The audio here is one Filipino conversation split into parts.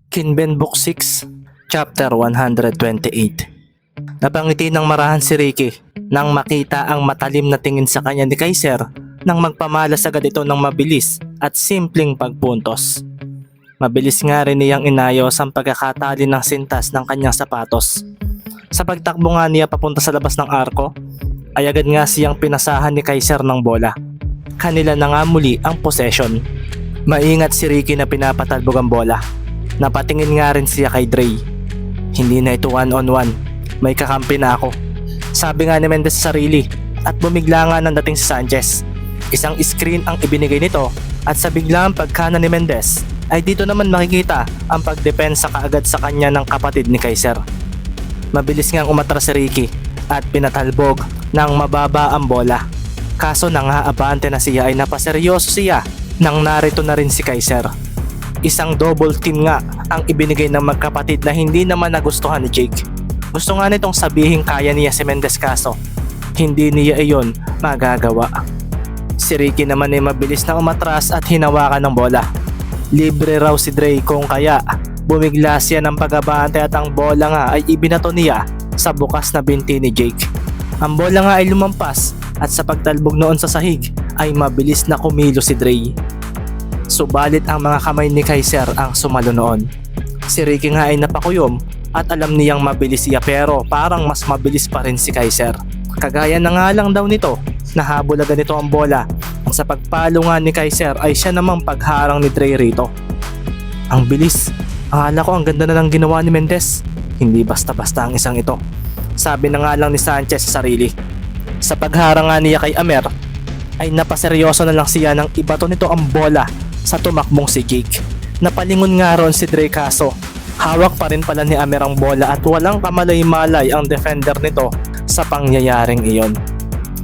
Kinben Book 6, Chapter 128. Napangiti ng marahan si Ricky nang makita ang matalim na tingin sa kanya ni Kaiser nang magpamalas agad ito ng mabilis at simpleng pagpuntos. Mabilis nga rin niyang inayos ang pagkakatali ng sintas ng kanyang sapatos. Sa pagtakbo nga niya papunta sa labas ng arko, ay agad nga siyang pinasahan ni Kaiser ng bola. Kanila na nga muli ang possession. Maingat si Ricky na pinapatalbog ang bola. Napatingin nga rin siya kay Dre. Hindi na ito 1-on-1, may kakampi na ako. Sabi nga ni Mendez sa sarili at bumigla nga nang dating si Sanchez. Isang screen ang ibinigay nito at sa biglang pagkana ni Mendez ay dito naman makikita ang pagdepensa kaagad sa kanya ng kapatid ni Kaiser. Mabilis ngang umatras si Ricky at pinatalbog ng mababa ang bola. Kaso nang haabante na siya ay napaseryoso siya nang narito na rin si Kaiser. Isang double team nga ang ibinigay ng magkapatid na hindi naman nagustuhan ni Jake. Gusto nga nitong sabihin kaya niya si Mendez kaso hindi niya iyon magagawa. Si Ricky naman ay mabilis na umatras at hinawakan ng bola. Libre raw si Dre kung kaya bumigla siya ng pag-abante at ang bola nga ay ibinato niya sa bukas na binti ni Jake. Ang bola nga ay lumampas at sa pagtalbog noon sa sahig ay mabilis na kumilo si Dre. Subalit ang mga kamay ni Kaiser ang sumalo noon. Si Ricky nga ay napakuyom at alam niyang mabilis siya pero parang mas mabilis pa rin si Kaiser. Kagaya na nga lang daw nito, nahabol agad nito ang bola at sa pagpalo nga ni Kaiser ay siya namang pagharang ni Dre rito. Ang bilis, akala ko ang ganda na lang ginawa ni Mendez. Hindi basta-basta ang isang ito. Sabi na nga lang ni Sanchez sa sarili. Sa pagharang nga niya kay Amer ay napaseryoso na lang siya nang ibato nito ang bola sa tumakbong si Jake. Napalingon nga ron si Dre kaso hawak pa rin pala ni Amer ang bola at walang kamalay-malay ang defender nito sa pangyayaring iyon.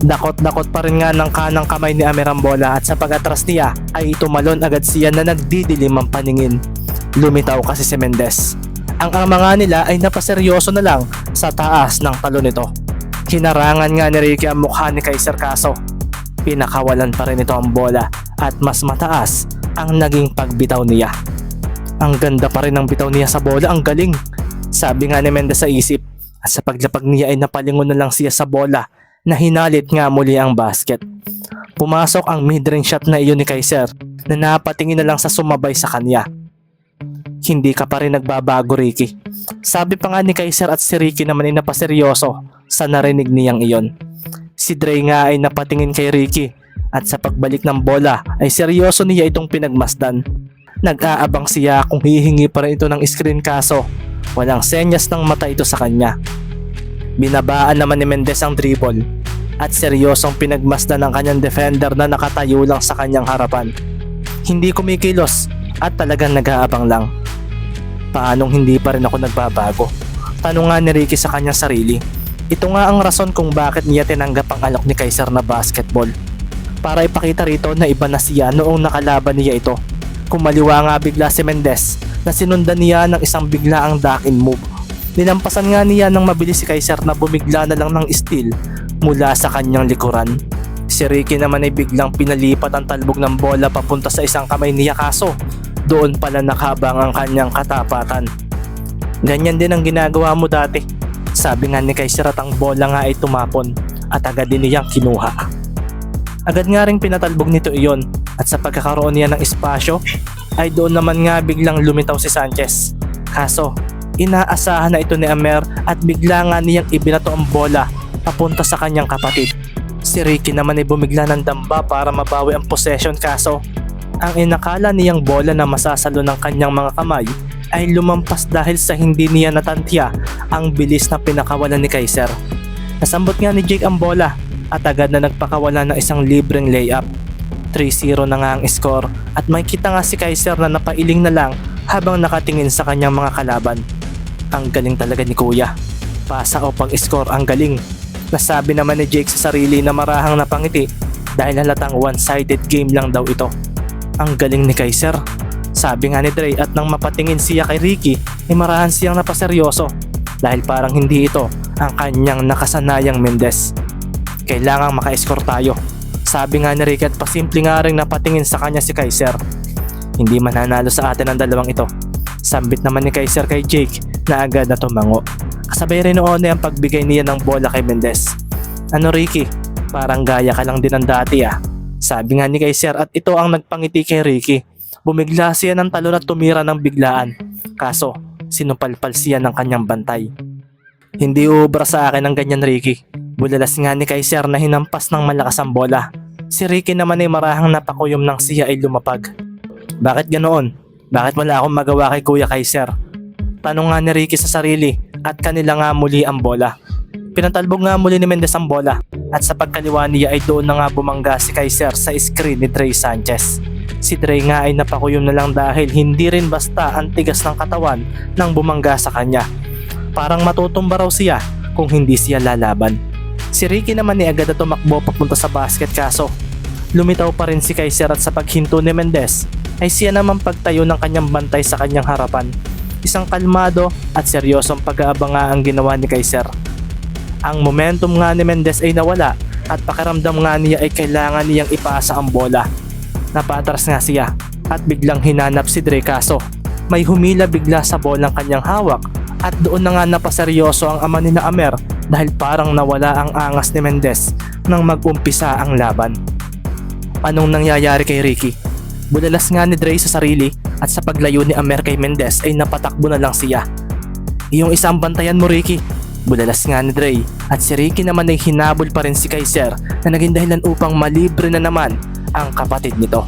Dakot-dakot pa rin nga ng kanang kamay ni Amer ang bola at sa pag-atras niya ay tumalon agad siya na nagdidilim ang paningin. Lumitaw kasi si Mendez. Ang mga nila ay napaseryoso na lang sa taas ng talon nito. Hinarangan nga ni Ricky ang mukha ni Kaiser kaso pinakawalan pa rin ito ang bola at mas mataas ang naging pagbitaw niya. Ang ganda pa rin ng bitaw niya sa bola, ang galing. Sabi nga ni Mendez sa isip at sa paglapag niya ay napalingon na lang siya sa bola na hinalit nga muli ang basket. Pumasok ang mid-range shot na iyon ni Kaiser na napatingin na lang sa sumabay sa kanya. Hindi ka pa rin nagbabago, Ricky. Sabi pa nga ni Kaiser at si Ricky naman ay napaseryoso sa narinig niyang iyon. Si Dre nga ay napatingin kay Ricky at sa pagbalik ng bola ay seryoso niya itong pinagmasdan. Nag-aabang siya kung hihingi pa rin ito ng screen kaso walang senyas ng mata ito sa kanya. Binabaan naman ni Mendez ang dribble at seryosong pinagmasdan ng kanyang defender na nakatayo lang sa kanyang harapan. Hindi kumikilos at talagang nag-aabang lang. Paanong hindi pa rin ako nagbabago? Tanong nga ni Ricky sa kanyang sarili. Ito nga ang rason kung bakit niya tinanggap ang alok ni Kaiser na basketball. Para ipakita rito na iba na siya noong nakalaban niya ito. Kumaliwa nga bigla si Mendez na sinundan niya ng isang biglaang duck-in move. Ninampasan nga niya ng mabilis si Kaiser na bumigla na lang ng steal mula sa kanyang likuran. Si Ricky naman ay biglang pinalipat ang talbog ng bola papunta sa isang kamay niya kaso doon pala nakabang ang kanyang katapatan. Ganyan din ang ginagawa mo dati. Sabi nga ni Kaiser at ang bola nga ay tumapon at agad din niyang kinuha. Agad nga ring pinatalbog nito iyon at sa pagkakaroon niya ng espasyo ay doon naman nga biglang lumitaw si Sanchez. Kaso inaasahan na ito ni Amer at bigla nga niyang ibinato ang bola papunta sa kanyang kapatid. Si Ricky naman ay bumigla ng damba para mabawi ang possession kaso ang inakala niyang bola na masasalo ng kanyang mga kamay ay lumampas dahil sa hindi niya natantya ang bilis na pinakawalan ni Kaiser. Nasambot nga ni Jake ang bola at agad na nagpakawala ng isang libreng layup. 3-0 na nga ang score at makikita nga si Kaiser na napailing na lang habang nakatingin sa kanyang mga kalaban. Ang galing talaga ni Kuya. Pasa o pag-score ang galing. Nasabi naman ni Jake sa sarili na marahang napangiti dahil halatang one-sided game lang daw ito. Ang galing ni Kaiser. Sabi nga ni Dre at nang mapatingin siya kay Ricky ay marahan siyang napaseryoso dahil parang hindi ito ang kanyang nakasanayang Mendez. Kailangang maka-score tayo. Sabi nga ni Ricky at pasimple nga rin napatingin sa kanya si Kaiser. Hindi mananalo sa atin ang dalawang ito. Sambit naman ni Kaiser kay Jake na agad na tumango. Kasabay rin noon ay ang pagbigay niya ng bola kay Mendez. Ano Ricky, parang gaya ka lang din ng dati ah. Sabi nga ni Kaiser at ito ang nagpangiti kay Ricky. Bumigla siya ng talon at tumira ng biglaan. Kaso, sinupalpal siya ng kanyang bantay. Hindi uubra sa akin ang ganyan Ricky. Bulalas nga ni Kaiser na hinampas ng malakas ang bola. Si Ricky naman ay marahang napakuyom nang siya ay lumapag. Bakit ganoon? Bakit wala akong magawa kay Kuya Kaiser? Tanong nga ni Ricky sa sarili at kanila nga muli ang bola. Pinatalbog nga muli ni Mendez ang bola at sa pagkaliwa niya ay doon na nga bumangga si Kaiser sa screen ni Dre Sanchez. Si Dre nga ay napakuyom na lang dahil hindi rin basta ang tigas ng katawan nang bumangga sa kanya. Parang matutumba raw siya kung hindi siya lalaban. Si Ricky naman ay agad na tumakbo papunta sa basket kaso lumitaw pa rin si Kaiser at sa paghinto ni Mendez ay siya naman pagtayo ng kanyang bantay sa kanyang harapan. Isang kalmado at seryosong pag-aabang nga ang ginawa ni Kaiser. Ang momentum nga ni Mendez ay nawala at pakiramdam nga niya ay kailangan niyang ipasa ang bola. Napatras nga siya at biglang hinanap si Dre kaso may humila bigla sa bolang kanyang hawak at doon na nga napaseryoso ang ama ni na Amer dahil parang nawala ang angas ni Mendez nang mag-umpisa ang laban. Anong nangyayari kay Ricky? Bulalas nga ni Dre sa sarili at sa paglayo ni Amer kay Mendez ay napatakbo na lang siya. Iyong isang bantayan mo Ricky. Bulalas nga ni Dre at si Ricky naman ay hinabol pa rin si Kaiser na naging dahilan upang malibre na naman ang kapatid nito.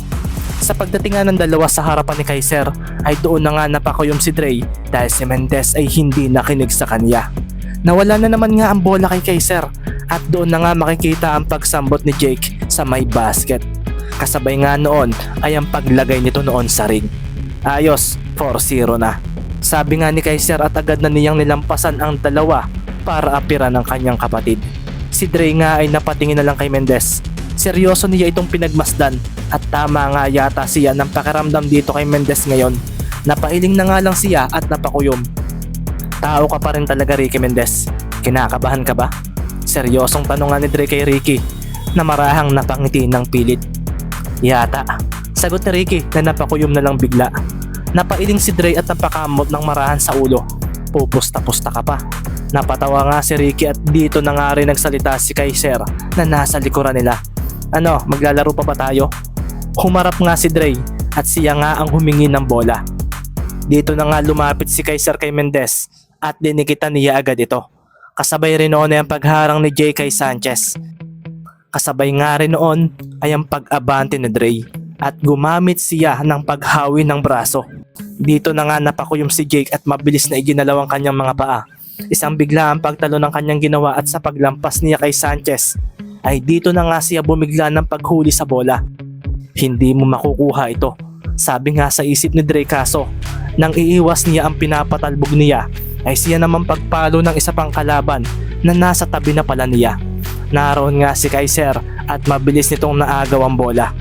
Sa pagdating nga ng dalawa sa harapan ni Kaiser ay doon na nga napakuyom si Dre dahil si Mendez ay hindi nakinig sa kanya. Nawala na naman nga ang bola kay Kaiser at doon na nga makikita ang pagsambot ni Jake sa may basket. Kasabay nga noon ay ang paglagay nito noon sa ring. Ayos, 4-0 na. Sabi nga ni Kaiser at agad na niyang nilampasan ang dalawa para apiran ng kanyang kapatid. Si Dre nga ay napatingin na lang kay Mendez. Seryoso niya itong pinagmasdan at tama nga yata siya ng pakiramdam dito kay Mendez ngayon. Napailing na nga lang siya at napakuyom. Tao ka pa rin talaga Ricky Mendez. Kinakabahan ka ba? Seryosong tanong nga ni Dre kay Ricky na marahang napangiti ng pilit. Yata. Sagot ni Ricky na napakuyom na lang bigla. Napailing si Dre at napakamot ng marahan sa ulo. Pupusta-pusta ka pa. Napatawa nga si Ricky at dito na nga rin nagsalita si Kaiser na nasa likuran nila. Ano, maglalaro pa ba tayo? Humarap nga si Dre at siya nga ang humingi ng bola. Dito na nga lumapit si Kaiser kay Mendez at dinikitan niya agad ito. Kasabay rin noon ay ang pagharang ni Jay kay Sanchez. Kasabay nga rin noon ay ang pag-abante ni Dre at gumamit siya ng paghawi ng braso. Dito na nga napakuyom si Jake at mabilis na iginalaw ang kanyang mga paa. Isang bigla ang pagtalo ng kanyang ginawa at sa paglampas niya kay Sanchez ay dito na nga siya bumigla ng paghuli sa bola. Hindi mo makukuha ito, sabi nga sa isip ni Dre kaso nang iiwas niya ang pinapatalbog niya ay siya naman pagpalo ng isa pang kalaban na nasa tabi na pala niya. Naroon nga si Kaiser at mabilis nitong naagaw ang bola.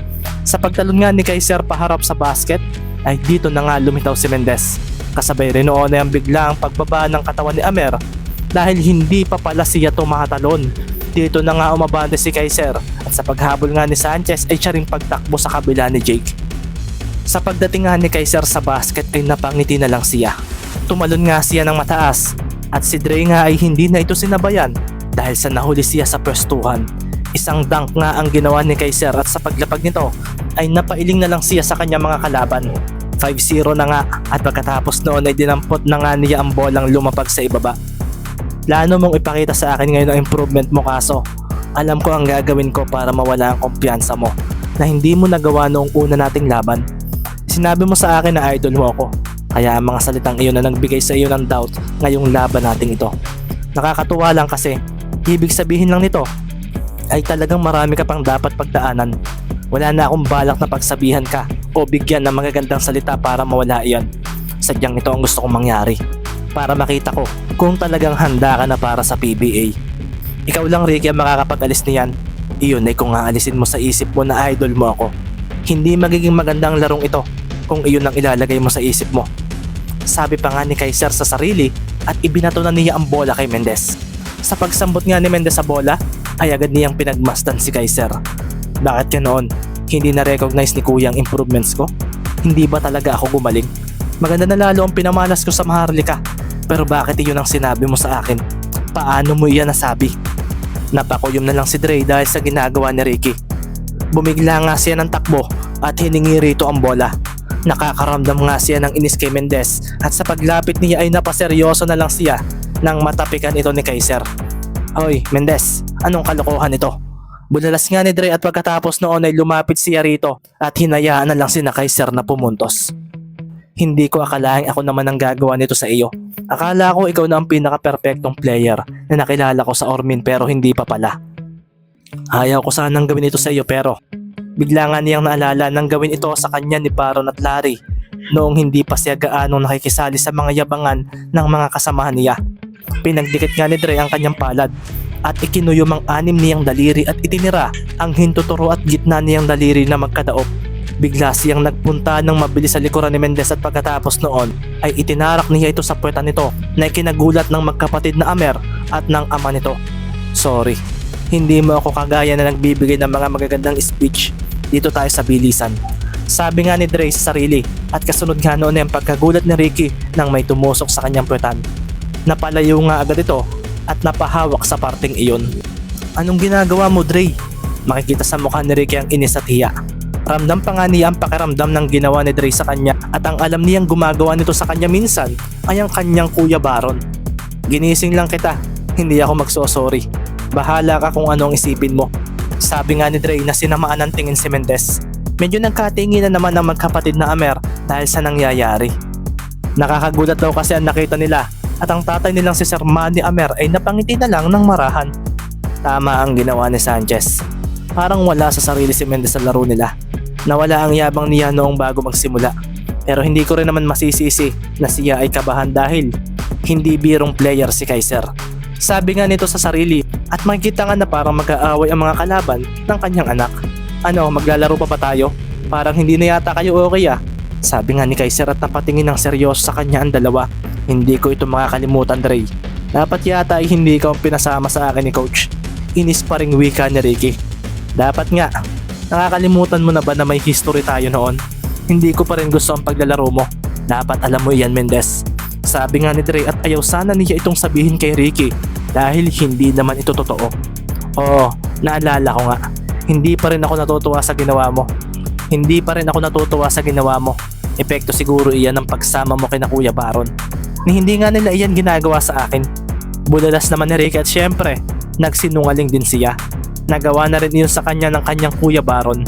Sa pagtalon nga ni Kaiser paharap sa basket ay dito na nga lumitaw si Mendez. Kasabay rin noon ay ang biglang pagbaba ng katawan ni Amer dahil hindi pa pala siya tumatalon. Dito na nga umabante si Kaiser at sa paghabol nga ni Sanchez ay siya ring pagtakbo sa kabila ni Jake. Sa pagdating nga ni Kaiser sa basket ay napangiti na lang siya. Tumalon nga siya ng mataas at si Dre nga ay hindi na ito sinabayan dahil sa nahuli siya sa pwestuhan. Isang dunk nga ang ginawa ni Kaiser at sa paglapag nito ay napailing na lang siya sa kanyang mga kalaban. 5-0 na nga at pagkatapos noon ay dinampot na nga niya ang bolang lumapag sa ibaba. Plano mong ipakita sa akin ngayon ang improvement mo kaso alam ko ang gagawin ko para mawala ang kumpiyansa mo na hindi mo nagawa noong una nating laban. Sinabi mo sa akin na idol mo ako kaya ang mga salitang iyon na nagbigay sa iyo ng doubt ngayong laban nating ito. Nakakatuwa lang kasi ibig sabihin lang nito ay talagang marami ka pang dapat pagdaanan. Wala na akong balak na pagsabihan ka o bigyan ng magagandang salita para mawala iyan. Sadyang ito ang gusto kong mangyari para makita ko kung talagang handa ka na para sa PBA. Ikaw lang Ricky ang makakapag-alis niyan. Iyon ay kung aalisin mo sa isip mo na idol mo ako. Hindi magiging magandang larong ito kung iyon ang ilalagay mo sa isip mo. Sabi pa nga ni Kaiser sa sarili at ibinato na niya ang bola kay Mendez. Sa pagsambot nga ni Mendez sa bola ay agad niyang pinagmasdan si Kaiser. Bakit ka noon? Hindi na-recognize ni kuya ang improvements ko? Hindi ba talaga ako gumaling? Maganda na lalo ang pinamalas ko sa Maharlika. Pero bakit iyon ang sinabi mo sa akin? Paano mo iyan nasabi? Napakuyom na lang si Dre dahil sa ginagawa ni Ricky. Bumigla nga siya ng takbo at hiningi rito ang bola. Nakakaramdam nga siya ng inis kay Mendez at sa paglapit niya ay napaseryoso na lang siya nang matapikan ito ni Kaiser. Hoy Mendez, anong kalokohan ito? Bulalas nga ni Dre at pagkatapos noon ay lumapit siya rito at hinayaan na lang sina Kaiser na pumuntos. Hindi ko akalaing ako naman ang gagawa nito sa iyo. Akala ko ikaw na ang pinaka-perfectong player na nakilala ko sa Ormin pero hindi pa pala. Ayaw ko sanang gawin ito sa iyo pero bigla nga niyang naalala nang gawin ito sa kanya ni Baron at Larry noong hindi pa siya gaanong nakikisali sa mga yabangan ng mga kasamahan niya. Pinagdikit nga ni Dre ang kanyang palad at ikinuyom ang 6 niyang daliri at itinira ang hintuturo at gitna niyang daliri na magkadaop. Bigla siyang nagpunta ng mabilis sa likuran ni Mendez at pagkatapos noon ay itinarak niya ito sa puweta nito na ikinagulat ng magkapatid na Amer at ng ama nito. Sorry, hindi mo ako kagaya na nagbibigay ng mga magagandang speech. Dito tayo sa bilisan. Sabi nga ni Dre sa sarili at kasunod nga noon ay ang pagkagulat ni Ricky nang may tumusok sa kanyang puwetan. Napalayo nga agad ito at napahawak sa parting iyon. Anong ginagawa mo Dre? Makikita sa mukha ni Ricky ang inis at hiya. Ramdam pa nga niya ang pakiramdam ng ginawa ni Dre sa kanya at ang alam niyang gumagawa nito sa kanya minsan ay ang kanyang kuya Baron. Ginising lang kita, hindi ako magsosorry. Bahala ka kung ano ang isipin mo. Sabi nga ni Dre na sinamaan ng tingin si Mendez. Medyo nagkatingin na naman ang magkapatid na Amer dahil sa nangyayari. Nakakagulat daw kasi ang nakita nila at ang tatay nilang si Sir Manny Amer ay napangiti na lang ng marahan. Tama ang ginawa ni Sanchez. Parang wala sa sarili si Mendez sa laro nila. Nawala ang yabang niya noong bago magsimula. Pero hindi ko rin naman masisisi na siya ay kabahan dahil hindi birong player si Kaiser. Sabi nga nito sa sarili at makikita nga na parang mag-aaway ang mga kalaban ng kanyang anak. Ano, maglalaro pa ba tayo? Parang hindi na yata kayo okay ah. Sabi nga ni Kaiser at napatingin ng seryoso sa kanya ang dalawa. Hindi ko ito makakalimutan Dre. Dapat yata ay hindi ka ang pinasama sa akin ni Coach. Inis pa ring wika ni Ricky. Dapat nga. Nakakalimutan mo na ba na may history tayo noon? Hindi ko pa rin gusto ang paglalaro mo. Dapat alam mo iyan Mendez. Sabi nga ni Dre at ayaw sana niya itong sabihin kay Ricky dahil hindi naman ito totoo. Oo, naalala ko nga. Hindi pa rin ako natutuwa sa ginawa mo. Hindi pa rin ako natutuwa sa ginawa mo. Epekto siguro iyan ng pagsama mo kina Kuya Baron. Ni hindi nga nila iyan ginagawa sa akin. Bulalas naman ni Ricky at syempre, nagsinungaling din siya. Nagawa na rin iyon sa kanya ng kanyang Kuya Baron.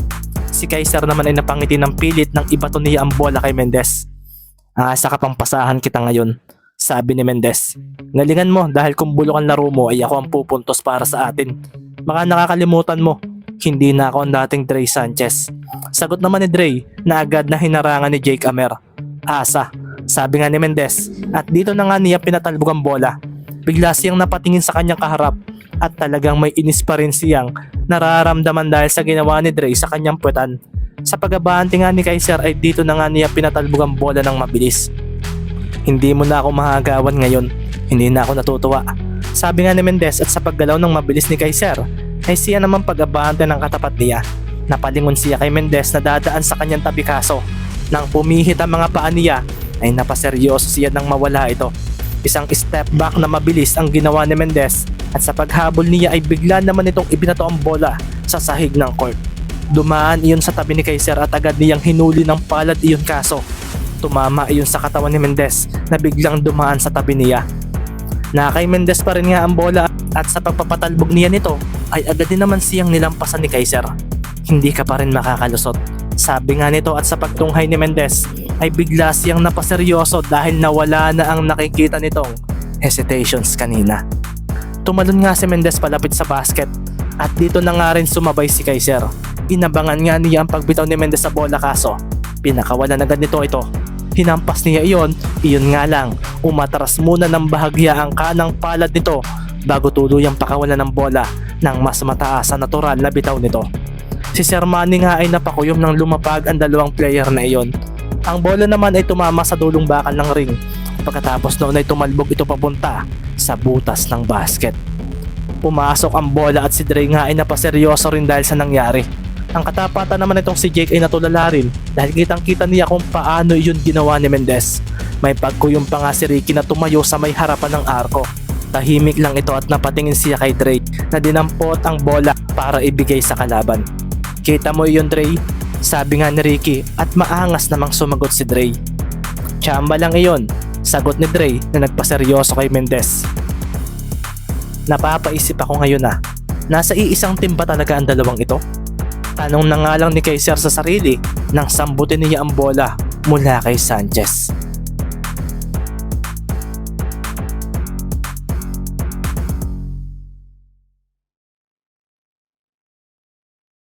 Si Kaiser naman ay napangiti ng pilit nang ibato niya ang bola kay Mendez. Asa ka pang pasahan kita ngayon, sabi ni Mendez. Galingan mo dahil kung bulok ang laro mo ay ako ang pupuntos para sa atin. Baka nakakalimutan mo, hindi na ako ang dating Dre Sanchez. Sagot naman ni Dre na agad na hinarangan ni Jake Amer. Asa, sabi nga ni Mendez at dito na nga niya pinatalbog ang bola. Bigla siyang napatingin sa kanyang kaharap at talagang may inis pa rin siyang nararamdaman dahil sa ginawa ni Dre sa kanyang puwetan. Sa pag-abante nga ni Kaiser ay dito na nga niya pinatalbog ang bola ng mabilis. Hindi mo na ako mahagawan ngayon, hindi na ako natutuwa. Sabi nga ni Mendez at sa paggalaw ng mabilis ni Kaiser ay siya naman pag-abante ng katapat niya. Napalingon siya kay Mendez na dadaan sa kanyang tabi kaso. Nang pumihit ang mga paa niya ay napaseryoso siya nang mawala ito. Isang step back na mabilis ang ginawa ni Mendez at sa paghabol niya ay bigla naman itong ibinato ang bola sa sahig ng court. Dumaan iyon sa tabi ni Kaiser at agad niyang hinuli ng palad iyon kaso tumama iyon sa katawan ni Mendez na biglang dumaan sa tabi niya. Nakay Mendez pa rin nga ang bola at sa pagpapatalbog niya nito ay agad din naman siyang nilampasan ni Kaiser. Hindi ka pa rin makakalusot, sabi nga nito at sa pagtunghay ni Mendez ay bigla siyang napaseryoso dahil nawala na ang nakikita nitong hesitations kanina. Tumalon nga si Mendez palapit sa basket at dito na nga rin sumabay si Kaiser. Inabangan nga niya ang pagbitaw ni Mendez sa bola kaso pinakawalan agad nito ito. Hinampas niya iyon nga lang, umatras muna ng bahagya ang kanang palad nito bago tuluyang pakawalan ng bola ng mas mataas sa natural na bitaw nito. Si Sir Manny nga ay napakuyom nang lumapag ang dalawang player na iyon. Ang bola naman ay tumama sa dulong bakal ng ring. Pagkatapos noon ay tumalbog ito papunta sa butas ng basket. Pumasok ang bola at si Dre nga ay napaseryoso rin dahil sa nangyari. Ang katapatan naman itong si Jake ay natulala rin dahil kitang-kita niya kung paano yun ginawa ni Mendez. May pagkuyong pa nga si Ricky na tumayo sa may harapan ng arko. Tahimik lang ito at napatingin siya kay Dre na dinampot ang bola para ibigay sa kalaban. Kita mo yun, Dre? Sabi nga ni Ricky at maangas namang sumagot si Dre. Tsamba lang iyon, sagot ni Dre na nagpaseryoso kay Mendez. Napapaisip ako ngayon nasa iisang team ba talaga ang dalawang ito? Tanong na nga lang ni Kaiser sa sarili nang sambutin niya ang bola mula kay Sanchez.